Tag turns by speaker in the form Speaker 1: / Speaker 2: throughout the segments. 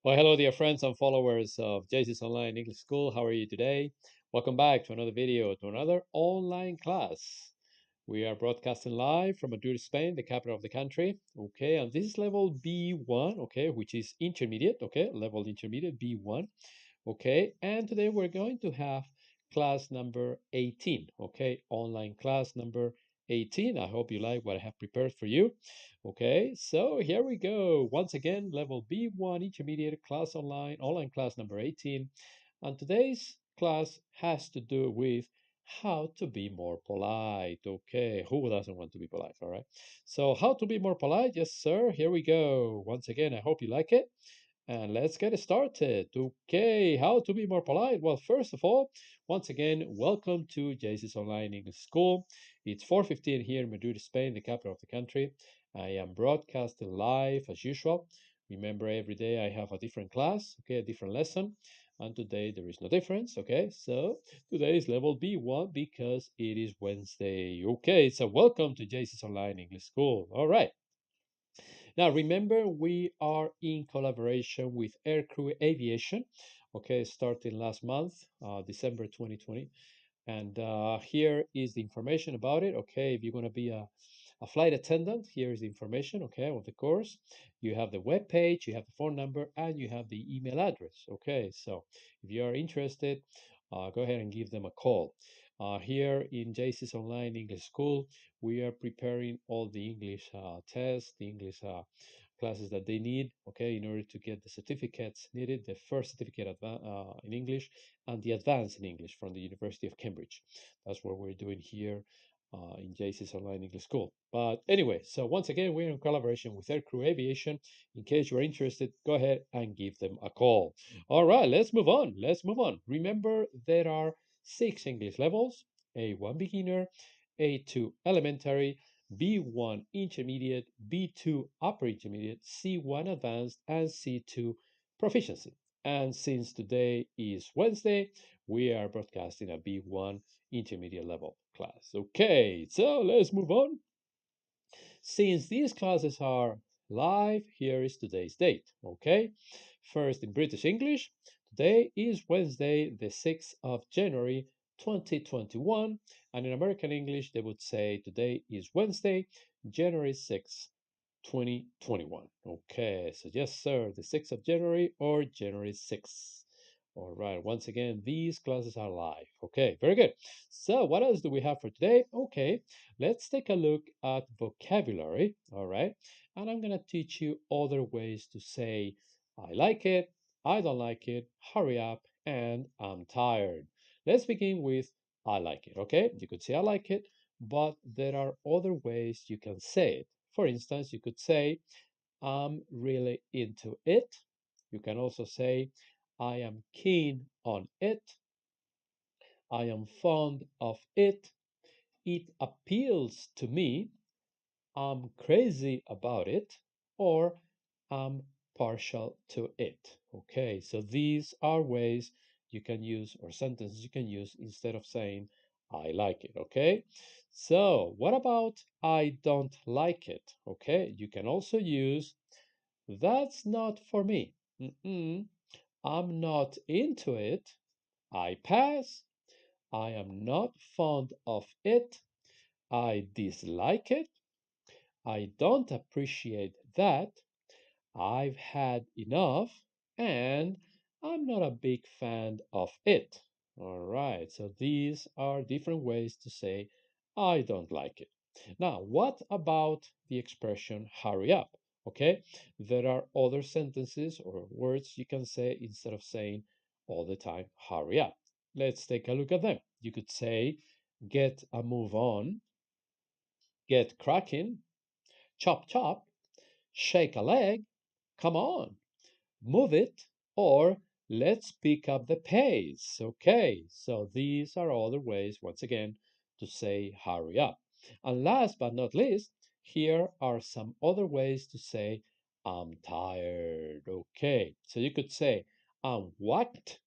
Speaker 1: Well, hello, dear friends and followers of JC's Online English School. How are you today? Welcome back to another video, to another online class. We are broadcasting live from Madrid, Spain, the capital of the country. Okay, and this is level B1, okay, which is intermediate, okay, level intermediate B1. Okay, and today we're going to have class number 18, okay, online class number 18. I hope you like what I have prepared for you. Okay, so here we go. Once again, level B1 intermediate class online class number 18. And today's class has to do with how to be more polite. Okay, who doesn't want to be polite? All right. So, how to be more polite? Yes, sir. Here we go. Once again, I hope you like it. And let's get started. Okay, how to be more polite? Well, first of all, once again, welcome to JC's Online English School. It's 4:15 here in Madrid, Spain, the capital of the country. I am broadcasting live as usual. Remember, every day I have a different class, okay, a different lesson. And today there is no difference, okay? So today is level B1 because it is Wednesday. Okay, so welcome to JC's Online English School. All right. Now, remember, we are in collaboration with Aircrew Aviation, okay, starting last month, December 2020. And here is the information about it, okay? If you're going to be a flight attendant, here is the information, okay, of the course. You have the web page, you have the phone number, and you have the email address, okay? So if you are interested, go ahead and give them a call. Here in JC's Online English School, we are preparing all the English tests, the English classes that they need, okay, in order to get the certificates needed, the first certificate in English and the advanced in English from the University of Cambridge. That's what we're doing here in JC's Online English School. But anyway, so once again, we're in collaboration with Aircrew Aviation. In case you're interested, go ahead and give them a call. All right, let's move on. Let's move on. Remember, there are 6 English levels: A1 beginner, A2 elementary, B1 intermediate, B2 upper intermediate, C1 advanced, and C2 proficiency. And since today is Wednesday, we are broadcasting a B1 intermediate level class. Okay, so let's move on. Since these classes are live, here is today's date. Okay, first in British English, today is Wednesday, the 6th of January 2021, and in American English, they would say today is Wednesday, January 6th, 2021. Okay, so yes, sir, the 6th of January or January 6th. All right, once again, these classes are live. Okay, very good. So, what else do we have for today? Okay, let's take a look at vocabulary. All right, and I'm going to teach you other ways to say I like it, I don't like it, hurry up, and I'm tired. Let's begin with I like it. Okay, you could say I like it, but there are other ways you can say it. For instance, you could say, I'm really into it. You can also say, I am keen on it. I am fond of it. It appeals to me. I'm crazy about it. Or I'm partial to it. Okay, so these are ways you can use or sentences you can use instead of saying I like it. Okay, so what about I don't like it? Okay, you can also use that's not for me. Mm-mm, I'm not into it. I pass. I am not fond of it. I dislike it. I don't appreciate that. I've had enough. And I'm not a big fan of it. All right, so these are different ways to say I don't like it. Now, what about the expression hurry up? Okay, there are other sentences or words you can say instead of saying all the time hurry up. Let's take a look at them. You could say get a move on, get cracking, chop chop, shake a leg, come on, move it, or let's pick up the pace. Okay, so these are other ways, once again, to say hurry up. And last but not least, here are some other ways to say I'm tired. Okay, so you could say I'm whacked,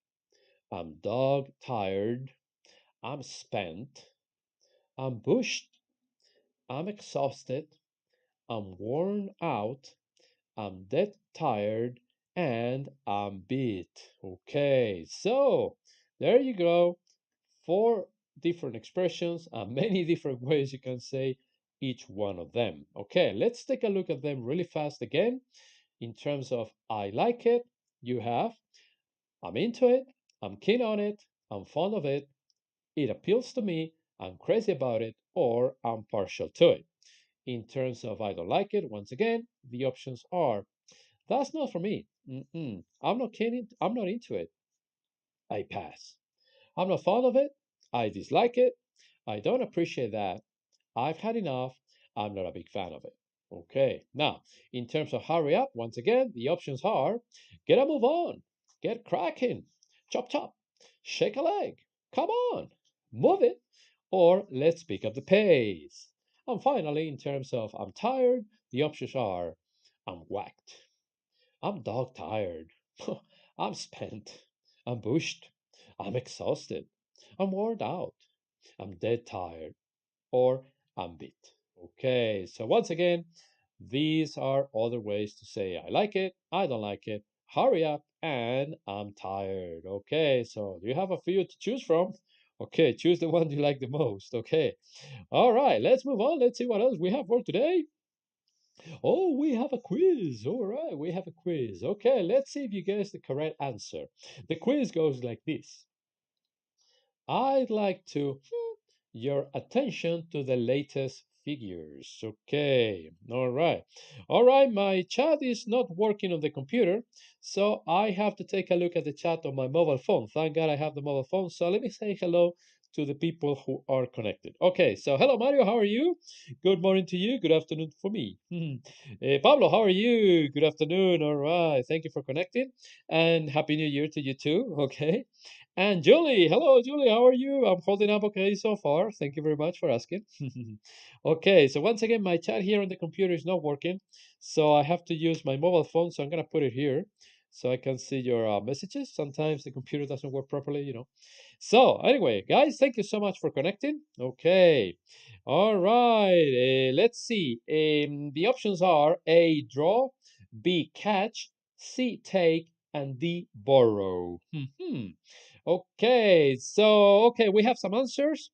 Speaker 1: I'm dog tired, I'm spent, I'm bushed, I'm exhausted, I'm worn out, I'm dead tired, and I'm beat. Okay, so there you go. 4 different expressions and many different ways you can say each one of them. Okay, let's take a look at them really fast again. In terms of I like it, you have I'm into it, I'm keen on it, I'm fond of it appeals to me, I'm crazy about it, or I'm partial to it. In terms of I don't like it, once again, the options are that's not for me. I'm not keen, I'm not into it. I pass. I'm not fond of it. I dislike it. I don't appreciate that. I've had enough. I'm not a big fan of it. Okay, now, in terms of hurry up, once again, the options are get a move on, get cracking, chop chop, shake a leg, come on, move it, or let's pick up the pace. And finally, in terms of I'm tired, the options are I'm whacked, I'm dog tired, I'm spent, I'm bushed, I'm exhausted, I'm worn out, I'm dead tired, or I'm beat. Okay, so once again, these are other ways to say I like it, I don't like it, hurry up, and I'm tired. Okay, so you have a few to choose from. Okay, choose the one you like the most. Okay, all right, let's move on. Let's see what else we have for today. Oh, we have a quiz. All right, we have a quiz. Okay, let's see if you guess the correct answer. The quiz goes like this. I'd like to your attention to the latest figures. Okay, all right. All right, my chat is not working on the computer, so I have to take a look at the chat on my mobile phone. Thank God I have the mobile phone. So let me say hello to the people who are connected. Okay, so hello, Mario, how are you? Good morning to you. Good afternoon for me. Pablo, how are you? Good afternoon. All right. Thank you for connecting. And Happy New Year to you too. Okay. And Julie, hello, Julie, how are you? I'm holding up okay so far. Thank you very much for asking. Okay, so once again, my chat here on the computer is not working, so I have to use my mobile phone. So I'm gonna put it here so I can see your messages. Sometimes the computer doesn't work properly. So anyway, guys, thank you so much for connecting. Okay, all right. Let's see. The options are A, draw, B, catch, C, take, and D, borrow. Okay, we have some answers.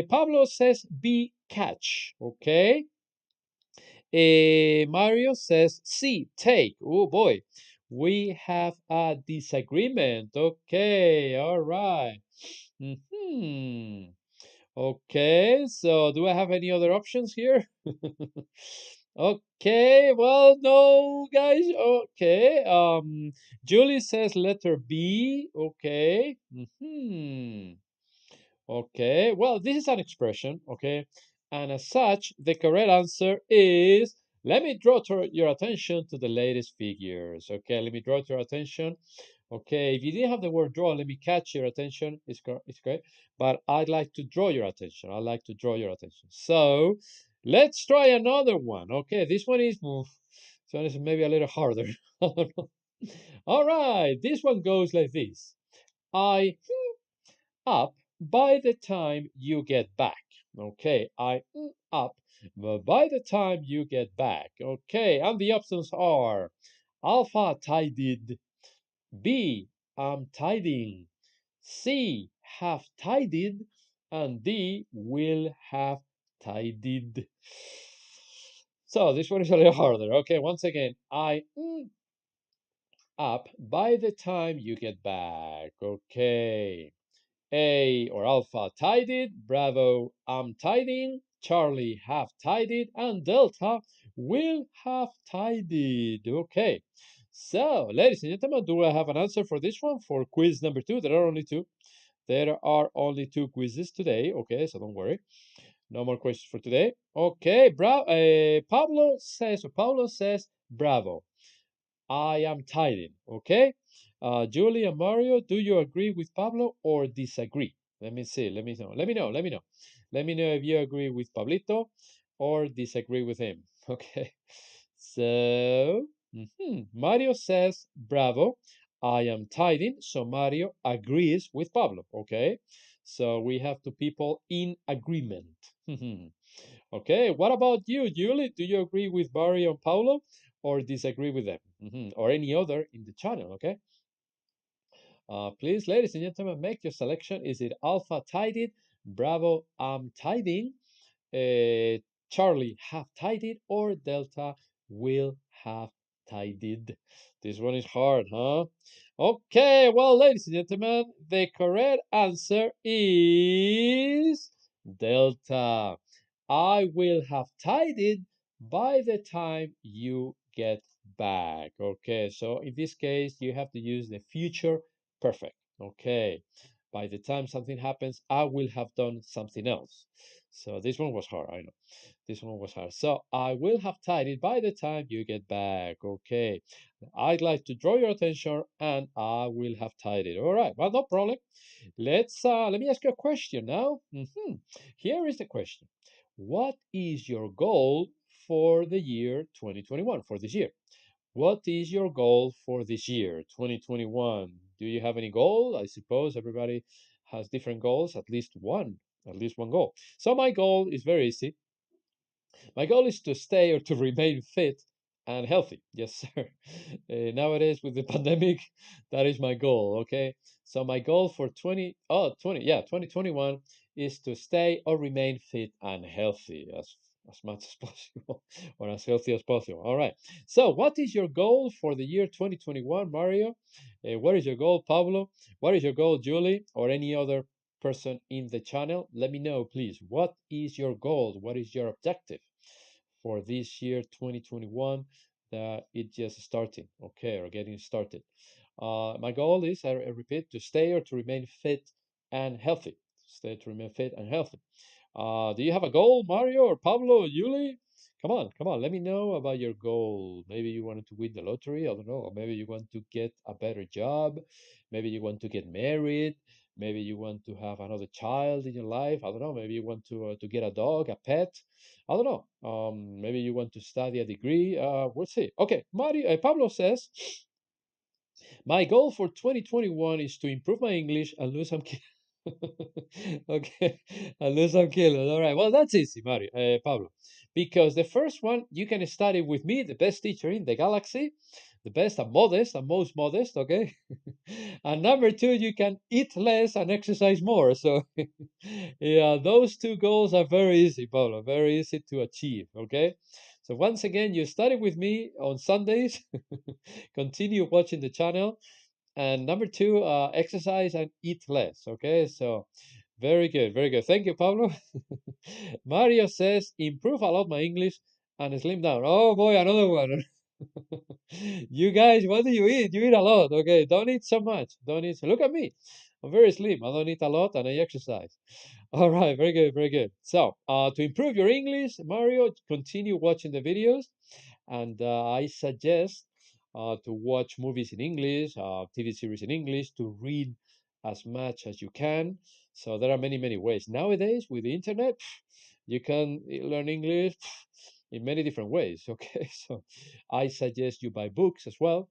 Speaker 1: Pablo says B, catch. Okay. Mario says C, take. Oh boy, we have a disagreement. Okay, all right. Okay, so do I have any other options here? Okay, well, no, guys. Okay, Julie says letter B. Okay. Okay, well, this is an expression, okay? And as such, the correct answer is, let me draw to your attention to the latest figures. Okay, let me draw to your attention. Okay, if you didn't have the word draw, let me catch your attention. It's great. But I'd like to draw your attention. I'd like to draw your attention. So let's try another one. Okay, this one is maybe a little harder. All right, this one goes like this. I up by the time you get back. Okay, I up by the time you get back. Okay, and the options are alpha tidied, B, I'm tidying, C, have tidied, and D, will have tidied. So this one is a little harder. Okay, once again, I up by the time you get back. Okay. A or Alpha tidied, Bravo, I'm tidying, Charlie have tidied, and Delta will have tidied. Okay, so ladies and gentlemen, do I have an answer for this one for quiz number 2? There are only two. There are only 2 quizzes today. Okay, so don't worry. No more questions for today. Okay, Pablo says, bravo. I am tidying. Okay. Julie and Mario, do you agree with Pablo or disagree? Let me see. Let me know. Let me know. Let me know. Let me know if you agree with Pablito or disagree with him. Okay. So, Mario says, bravo. I am tidying. So Mario agrees with Pablo. Okay. So we have 2 people in agreement. Okay. What about you, Julie? Do you agree with Mario and Paulo? or disagree with them, or any other in the channel, okay? Please, ladies and gentlemen, make your selection. Is it Alpha tided, Bravo I'm tiding, Charlie have tided, or Delta will have tided? This one is hard, huh? Okay, well, ladies and gentlemen, the correct answer is Delta. I will have tided by the time you get back. Okay, so in this case, you have to use the future perfect. Okay, by the time something happens, I will have done something else. So this one was hard, I know. This one was hard. So I will have tidied by the time you get back. Okay. I'd like to draw your attention and I will have tidied. All right. Well, no problem. Let me ask you a question now. Here is the question. What is your goal for the year 2021, for this year? What is your goal for this year, 2021? Do you have any goal? I suppose everybody has different goals, at least one goal. So my goal is very easy. My goal is to stay or to remain fit and healthy. Yes, sir. Nowadays with the pandemic, that is my goal. Okay. So my goal for 2021 is to stay or remain fit and healthy as much as possible or as healthy as possible. All right. So what is your goal for the year 2021, Mario? What is your goal, Pablo? What is your goal, Julie, or any other person in the channel? Let me know, please. What is your goal? What is your objective for this year 2021 that it just starting, okay, or getting started? My goal is, I repeat, to stay or to remain fit and healthy. Stay to remain fit and healthy. Do you have a goal, Mario or Pablo or Yuli? Come on, let me know about your goal. Maybe you wanted to win the lottery, I don't know. Or maybe you want to get a better job. Maybe you want to get married. Maybe you want to have another child in your life. I don't know. Maybe you want to get a dog, a pet. I don't know. Maybe you want to study a degree. We'll see. Okay, Mario, Pablo says, my goal for 2021 is to improve my English and lose some kilos. Okay, and lose some kilos. All right. Well, that's easy, Mario, Pablo, because the first one you can study with me, the best teacher in the galaxy, the best and modest and most modest. Okay, and number two, you can eat less and exercise more. So, yeah, those two goals are very easy, Pablo. Very easy to achieve. Okay. So once again, you study with me on Sundays. Continue watching the channel. And number two, exercise and eat less. Okay, so very good, very good. Thank you, Pablo. Mario says, improve a lot my English and slim down. Oh boy, another one. You guys, what do you eat? You eat a lot. Okay, don't eat so much. Don't eat. Look at me. I'm very slim. I don't eat a lot and I exercise. All right, very good, very good. So, to improve your English, Mario, continue watching the videos. And I suggest to watch movies in English, TV series in English, to read as much as you can. So there are many, many ways. Nowadays, with the internet, you can learn English in many different ways. Okay, so I suggest you buy books as well.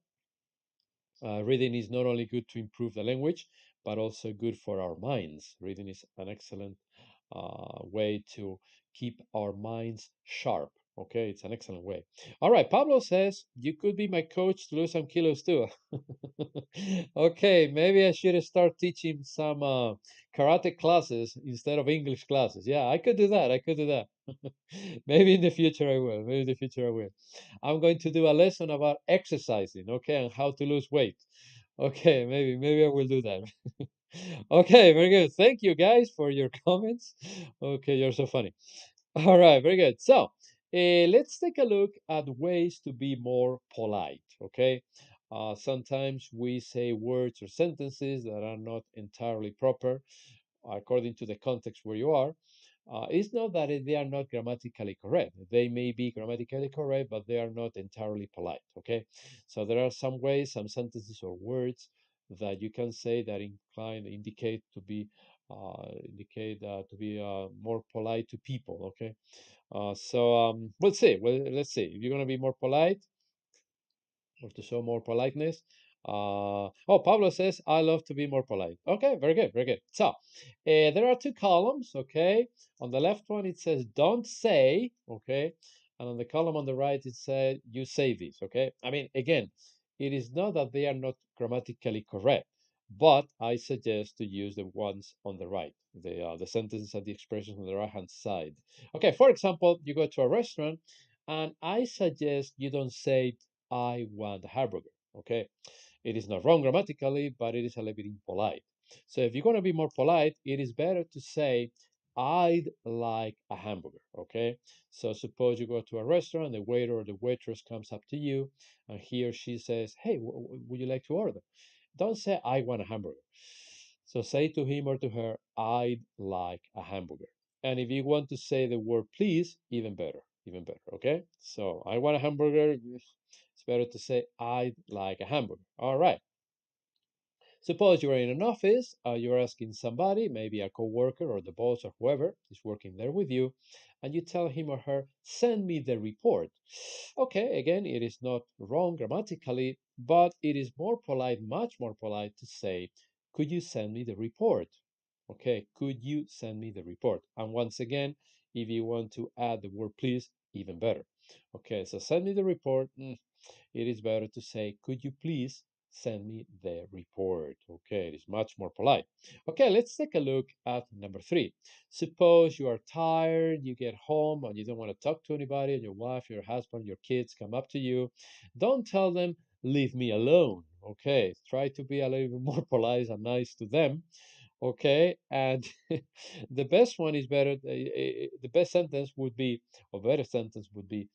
Speaker 1: Reading is not only good to improve the language, but also good for our minds. Reading is an excellent way to keep our minds sharp. Okay, it's an excellent way. All right, Pablo says you could be my coach to lose some kilos too. Okay, maybe I should start teaching some karate classes instead of English classes. Yeah, I could do that. I could do that. Maybe in the future I will. Maybe in the future I will. I'm going to do a lesson about exercising, okay, and how to lose weight. Okay, maybe I will do that. Okay, very good. Thank you guys for your comments. Okay, you're so funny. All right, very good. So, let's take a look at ways to be more polite, okay? Sometimes we say words or sentences that are not entirely proper according to the context where you are. It's not that they are not grammatically correct. They may be grammatically correct, but they are not entirely polite. Okay, so there are some ways, some sentences or words that you can say that indicate to be more polite to people. Okay, we'll see. Well, let's see. If you're gonna be more polite, or to show more politeness. Pablo says, I love to be more polite. Okay, very good, very good. So, there are two columns, okay? On the left one, it says, don't say, okay? and on the column on the right it said you say this. Okay, I mean, again, it is not that they are not grammatically correct, but I suggest to use the ones on the right, the sentences and the expressions on the right hand side. Okay, for example, you go to a restaurant, and I suggest you don't say I want a hamburger. Okay, it is not wrong grammatically, but it is a little bit impolite. So if you're going to be more polite, it is better to say, I'd like a hamburger. Okay. So suppose you go to a restaurant, the waiter or the waitress comes up to you, and he or she says, hey, would you like to order? Don't say, I want a hamburger. So say to him or to her, I'd like a hamburger. And if you want to say the word please, even better, even better. Okay. So I want a hamburger. It's better to say, I'd like a hamburger. All right. Suppose you are in an office, you're asking somebody, maybe a coworker or the boss or whoever is working there with you, and you tell him or her, send me the report. Okay, again, it is not wrong grammatically, but it is more polite, much more polite to say, could you send me the report? Okay, could you send me the report? And once again, if you want to add the word please, even better. Okay, so send me the report. It is better to say, could you please send me the report? Okay, it is much more polite. Okay, let's take a look at number 3. Suppose you are tired, you get home, and you don't want to talk to anybody, and your wife, your husband, your kids come up to you. Don't tell them, leave me alone. Okay, try to be a little bit more polite and nice to them. Okay, and the best one is better. The best sentence would be, or better sentence would be,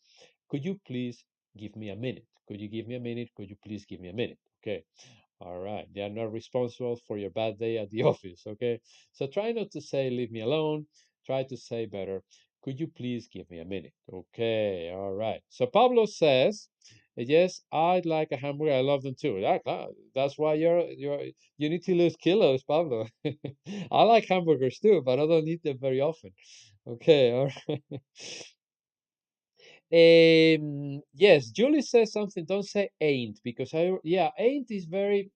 Speaker 1: could you please give me a minute? Could you give me a minute? Could you please give me a minute? Okay. All right. They are not responsible for your bad day at the office. Okay. So try not to say, leave me alone. Try to say better, could you please give me a minute? Okay. All right. So Pablo says, yes, I'd like a hamburger. I love them too. That's why you need to lose kilos, Pablo. I like hamburgers too, but I don't eat them very often. Okay. All right. Yes, Julie says something. Don't say ain't because yeah, ain't is very,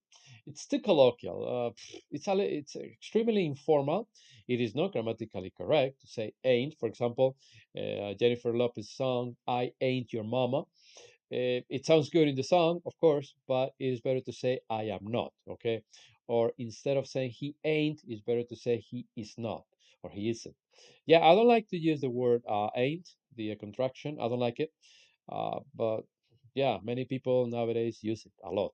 Speaker 1: it's too colloquial. It's extremely informal. It is not grammatically correct to say ain't. For example, Jennifer Lopez song "I Ain't Your Mama." It sounds good in the song, of course, but it is better to say I am not. Okay, or instead of saying he ain't, it's better to say he is not or he isn't. Yeah, I don't like to use the word ain't, the contraction. I don't like it. But yeah, many people nowadays use it a lot.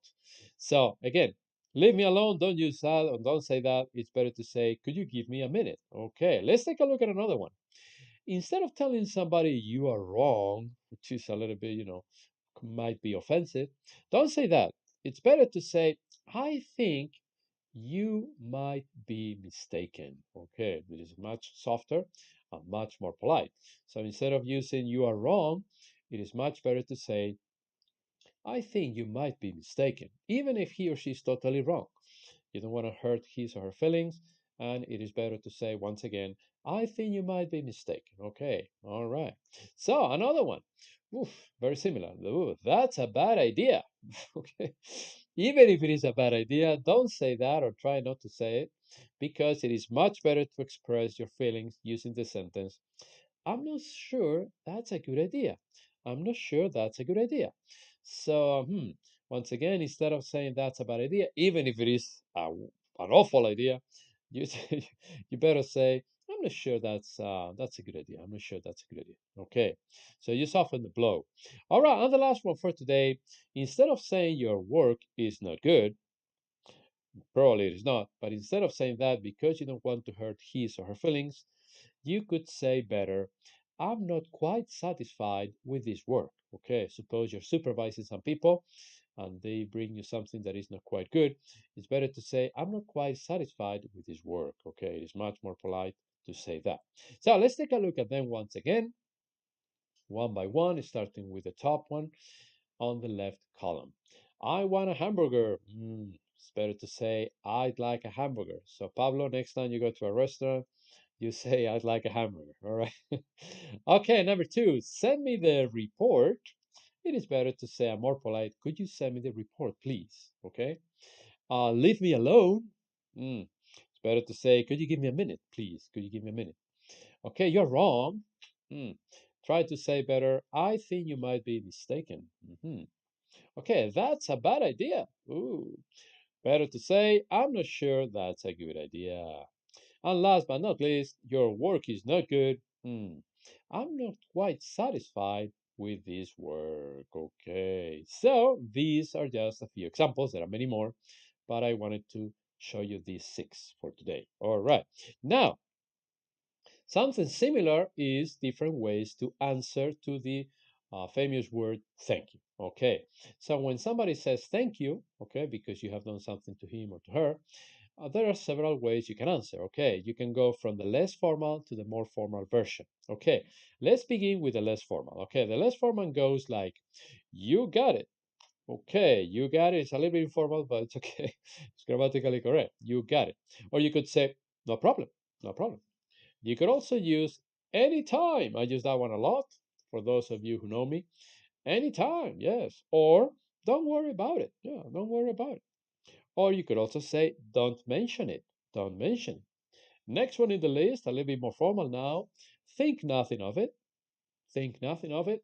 Speaker 1: So again, leave me alone. Don't use that or don't say that. It's better to say, could you give me a minute? Okay, let's take a look at another one. Instead of telling somebody you are wrong, which is a little bit, might be offensive, don't say that. It's better to say, I think you might be mistaken. Okay, it is much softer and much more polite. So instead of using you are wrong, it is much better to say, I think you might be mistaken, even if he or she is totally wrong. You don't want to hurt his or her feelings, and it is better to say once again, I think you might be mistaken. Okay, all right. So another one. Oof, very similar. Ooh, that's a bad idea. Okay. Even if it is a bad idea, don't say that or try not to say it because it is much better to express your feelings using the sentence, I'm not sure that's a good idea. I'm not sure that's a good idea. So, once again, instead of saying that's a bad idea, even if it is an awful idea, you you better say, I'm not sure that's a good idea. I'm not sure that's a good idea. Okay, so you soften the blow. All right, and the last one for today. Instead of saying your work is not good, probably it is not, but instead of saying that because you don't want to hurt his or her feelings, you could say better, I'm not quite satisfied with this work. Okay, suppose you're supervising some people and they bring you something that is not quite good. It's better to say, I'm not quite satisfied with this work. Okay, it is much more polite to say that. So let's take a look at them once again, one by one, starting with the top one on the left column. I want a hamburger. It's better to say, I'd like a hamburger. So, Pablo, next time you go to a restaurant, you say, I'd like a hamburger. All right. Okay, number 2, send me the report. It is better to say, I'm more polite. Could you send me the report, please? Okay. Leave me alone. It's better to say, could you give me a minute, please? Could you give me a minute? Okay, you're wrong. Try to say better, I think you might be mistaken. Okay, that's a bad idea. Ooh, better to say, I'm not sure that's a good idea. And last but not least, your work is not good. I'm not quite satisfied with this work. Okay, so these are just a few examples. There are many more, but I wanted to show you these 6 for today. All right, now something similar is different ways to answer to the famous word thank you. Okay, so when somebody says thank you, okay, because you have done something to him or to her, there are several ways you can answer. Okay, you can go from the less formal to the more formal version. Okay, let's begin with the less formal. Okay, the less formal goes like, you got it. Okay, you got it. It's a little bit informal, but it's okay. It's grammatically correct. You got it. Or you could say, no problem, no problem. You could also use anytime. I use that one a lot for those of you who know me. Anytime, yes. Or don't worry about it. Yeah, don't worry about it. Or you could also say, don't mention it. Don't mention. Next one in the list, a little bit more formal now. Think nothing of it. Think nothing of it.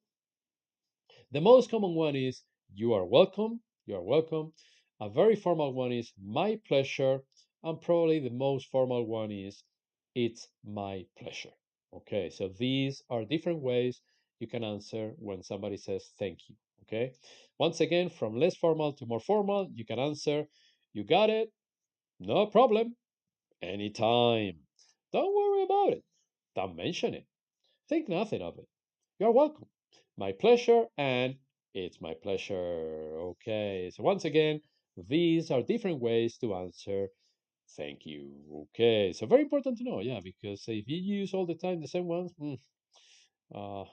Speaker 1: The most common one is, you are welcome. You are welcome. A very formal one is, my pleasure. And probably the most formal one is, it's my pleasure. Okay, so these are different ways you can answer when somebody says thank you. Okay, once again, from less formal to more formal, you can answer, you got it, no problem, anytime. Don't worry about it. Don't mention it. Think nothing of it. You're welcome. My pleasure, and it's my pleasure. Okay, so once again, these are different ways to answer thank you. Okay, so very important to know, yeah, because if you use all the time the same ones, uh,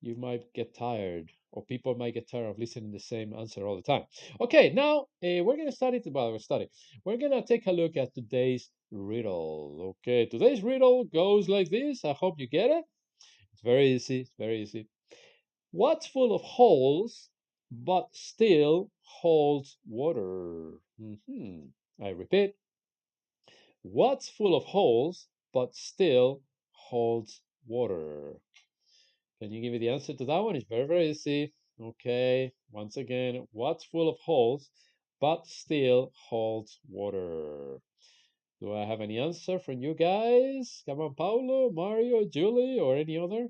Speaker 1: you might get tired, or people might get tired of listening the same answer all the time. Okay, now we're gonna start it. Well, we're starting. We're gonna take a look at today's riddle. Okay, today's riddle goes like this. I hope you get it. It's very easy. It's very easy. What's full of holes but still holds water? I repeat. What's full of holes but still holds water? Can you give me the answer to that one? It's very, very easy. Okay, once again, what's full of holes but still holds water? Do I have any answer from you guys? Come on, Paulo, Mario, Julie, or any other?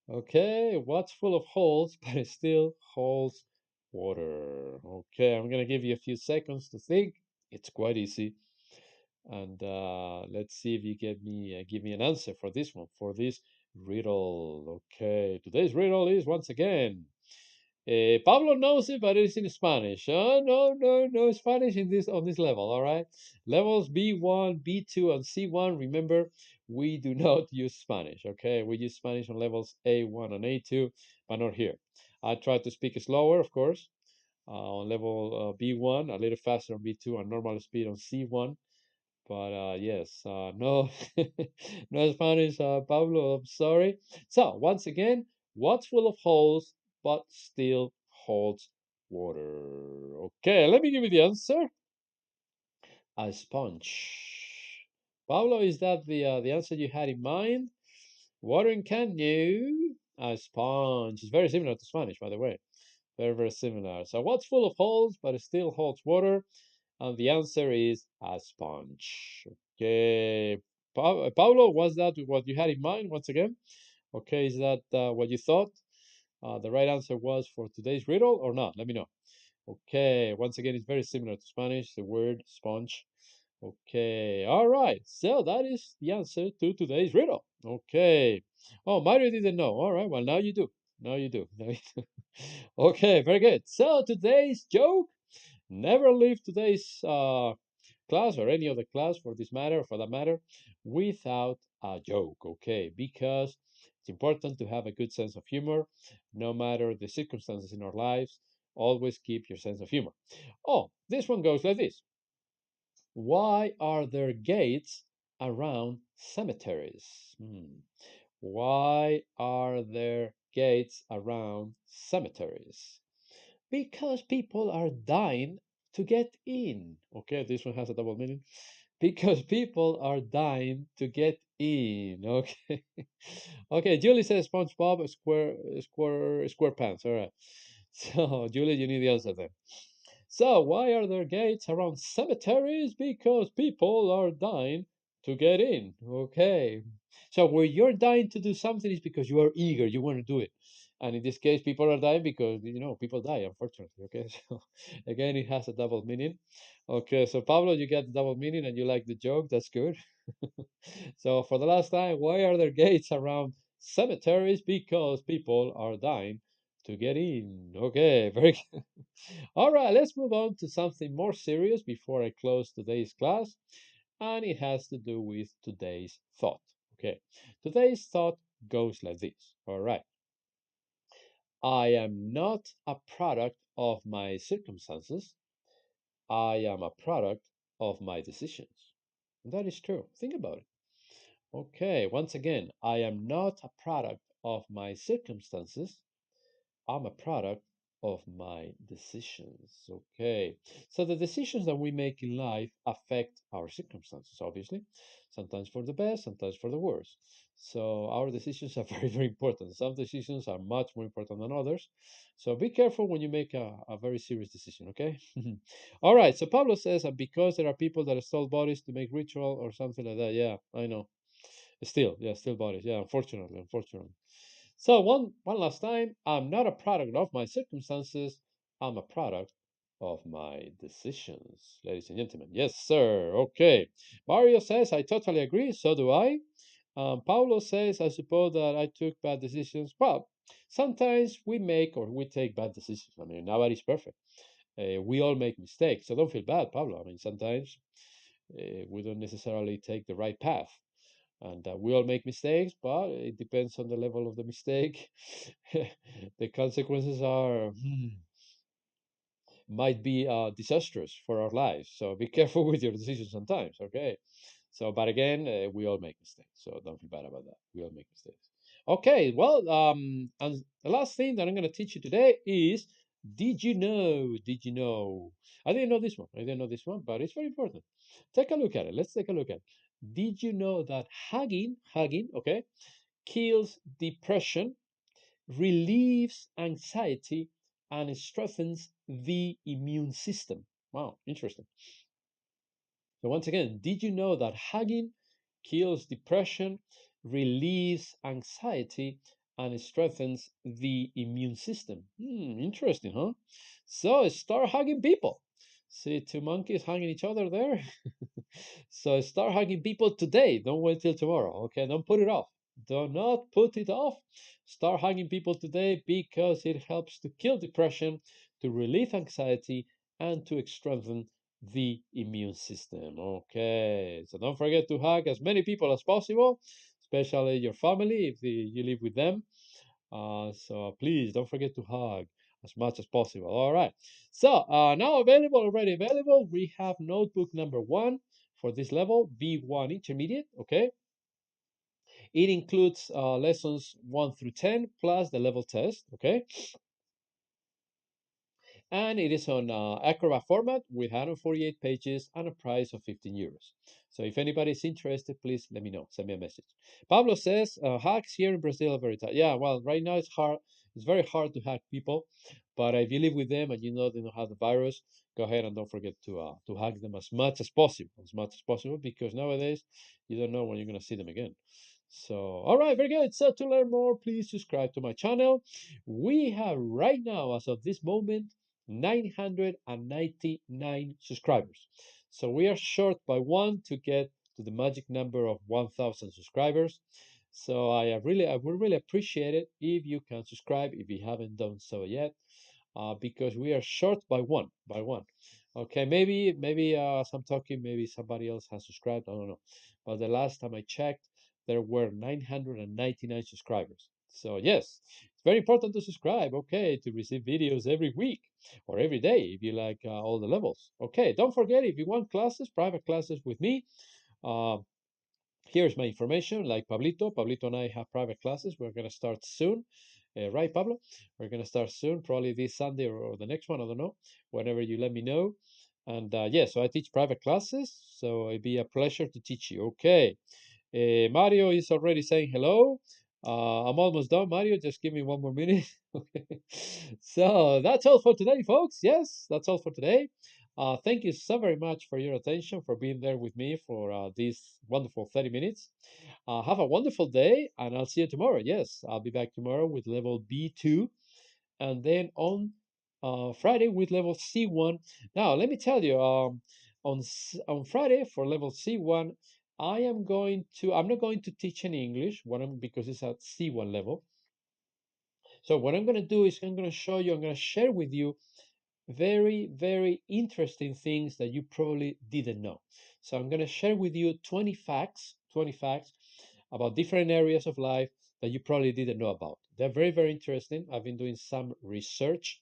Speaker 1: Okay, what's full of holes but it still holds water? Okay, I'm gonna give you a few seconds to think. It's quite easy. And let's see if you give me an answer for this one, for this riddle. Okay, today's riddle is once again. Pablo knows it, but it's in Spanish. No Spanish in this on this level. All right, levels B1, B2, and C1. Remember, we do not use Spanish. Okay, we use Spanish on levels A1 and A2, but not here. I try to speak slower, of course, on level B1, a little faster on B2, and normal speed on C1. But yes, no, no Spanish, Pablo. I'm sorry. So once again, what's full of holes but still holds water? Okay, let me give you the answer. A sponge. Pablo, is that the answer you had in mind? Watering can you? A sponge. It's very similar to Spanish, by the way. Very, very similar. So what's full of holes but it still holds water? And the answer is a sponge. Okay. Paulo, was that what you had in mind once again? Okay, is that what you thought the right answer was for today's riddle or not? Let me know. Okay, once again, it's very similar to Spanish, the word sponge. Okay, all right. So that is the answer to today's riddle. Okay. Oh, Mario didn't know. All right, well, now you do. Now you do. Now you do. Okay, very good. So today's joke, never leave today's class or any other class for this matter, for that matter, without a joke, okay? Because it's important to have a good sense of humor, no matter the circumstances in our lives. Always keep your sense of humor. Oh, this one goes like this. Why are there gates around cemeteries? Why are there gates around cemeteries? Because people are dying to get in. Okay, this one has a double meaning. because people are dying to get in. Okay. Okay, Julie says SpongeBob SquarePants. All right. So, Julie, you need the answer there. So, why are there gates around cemeteries? Because people are dying to get in. Okay. So, where you're dying to do something is because you are eager, you want to do it. And in this case, people are dying because, people die, unfortunately. Okay. So, again, it has a double meaning. Okay. So, Pablo, you get the double meaning and you like the joke. That's good. So, for the last time, why are there gates around cemeteries? Because people are dying to get in. Okay. Very good. All right, let's move on to something more serious before I close today's class, and it has to do with today's thought. Okay, today's thought goes like this. All right, I am not a product of my circumstances, I am a product of my decisions. And that is true. Think about it. Okay, once again, I am not a product of my circumstances, I'm a product of my decisions. Okay. So the decisions that we make in life affect our circumstances, obviously. Sometimes for the best, sometimes for the worst. So our decisions are very, very important. Some decisions are much more important than others. So be careful when you make a very serious decision, okay? All right. So Pablo says that because there are people that stole bodies to make ritual or something like that. Yeah, I know. Still, yeah, still bodies. Yeah, unfortunately. So one last time, I'm not a product of my circumstances. I'm a product of my decisions, ladies and gentlemen. Yes, sir. Okay. Mario says, I totally agree. So do I. Paulo says, I suppose that I took bad decisions. Well, sometimes we make or we take bad decisions. I mean, nobody's perfect. We all make mistakes. So don't feel bad, Pablo. I mean, sometimes we don't necessarily take the right path. And we all make mistakes, but it depends on the level of the mistake. The consequences are might be disastrous for our lives. So be careful with your decisions sometimes. Okay. So, but again, we all make mistakes. So don't feel bad about that. We all make mistakes. Okay. Well, and the last thing that I'm going to teach you today is: Did you know? Did you know? I didn't know this one. I didn't know this one, but it's very important. Take a look at it. Let's take a look at it. Did you know that hugging, okay, kills depression, relieves anxiety, and strengthens the immune system? Wow, interesting. So, once again, did you know that hugging kills depression, relieves anxiety, and strengthens the immune system? Interesting, huh? So, start hugging people. See two monkeys hugging each other there? So start hugging people today. Don't wait till tomorrow. Okay, don't put it off. Do not put it off. Start hugging people today because it helps to kill depression, to relieve anxiety, and to strengthen the immune system. Okay, so don't forget to hug as many people as possible, especially your family if you live with them. So please don't forget to hug as much as possible. All right. So now already available. We have notebook number 1 for this level, B1 Intermediate. Okay. It includes lessons 1 through 10 plus the level test. Okay. And it is on Acrobat format with 148 pages and a price of 15 euros. So if anybody is interested, please let me know. Send me a message. Pablo says, hacks here in Brazil are very tough. Yeah, well, right now it's hard. It's very hard to hack people, but if you live with them and you know they don't have the virus, go ahead and don't forget to hack them as much as possible, because nowadays you don't know when you're gonna see them again. So, all right, very good. So to learn more, please subscribe to my channel. We have right now, as of this moment, 999 subscribers. So we are short by one to get to the magic number of 1,000 subscribers. So I would really appreciate it if you can subscribe if you haven't done so yet, because we are short by one. Okay, maybe as I'm talking, maybe somebody else has subscribed. I don't know, but the last time I checked, there were 999 subscribers. So yes, it's very important to subscribe. Okay, to receive videos every week or every day if you like all the levels. Okay, don't forget, if you want classes, private classes with me, uh, here's my information. Like Pablito and I have private classes. We're going to start soon. Right, Pablo? We're going to start soon, probably this Sunday or the next one. I don't know. Whenever you let me know. And yeah, so I teach private classes, so it'd be a pleasure to teach you. Okay. Mario is already saying hello. I'm almost done, Mario. Just give me one more minute. Okay. So that's all for today, folks. Yes, that's all for today. Thank you so very much for your attention, for being there with me for these wonderful 30 minutes. Have a wonderful day, and I'll see you tomorrow. Yes, I'll be back tomorrow with level B2, and then on Friday with level C1. Now, let me tell you, on Friday for level C1, I'm not going to teach any English, because it's at C1 level. So what I'm going to do is I'm going to share with you very, very interesting things that you probably didn't know. So I'm going to share with you 20 facts about different areas of life that you probably didn't know about. They're very, very interesting. I've been doing some research.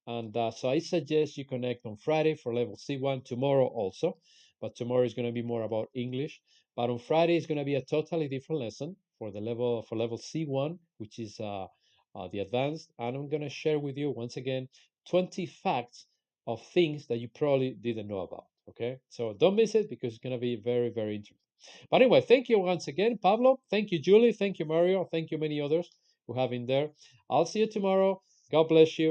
Speaker 1: And so I suggest you connect on Friday for level C1, tomorrow also. But tomorrow is going to be more about English. But on Friday is going to be a totally different lesson for level C1, which is the advanced. And I'm going to share with you once again 20 facts of things that you probably didn't know about. Okay, so don't miss it because it's going to be very, very interesting. But anyway, thank you once again, Pablo. Thank you, Julie. Thank you, Mario. Thank you, many others who have been there. I'll see you tomorrow. God bless you.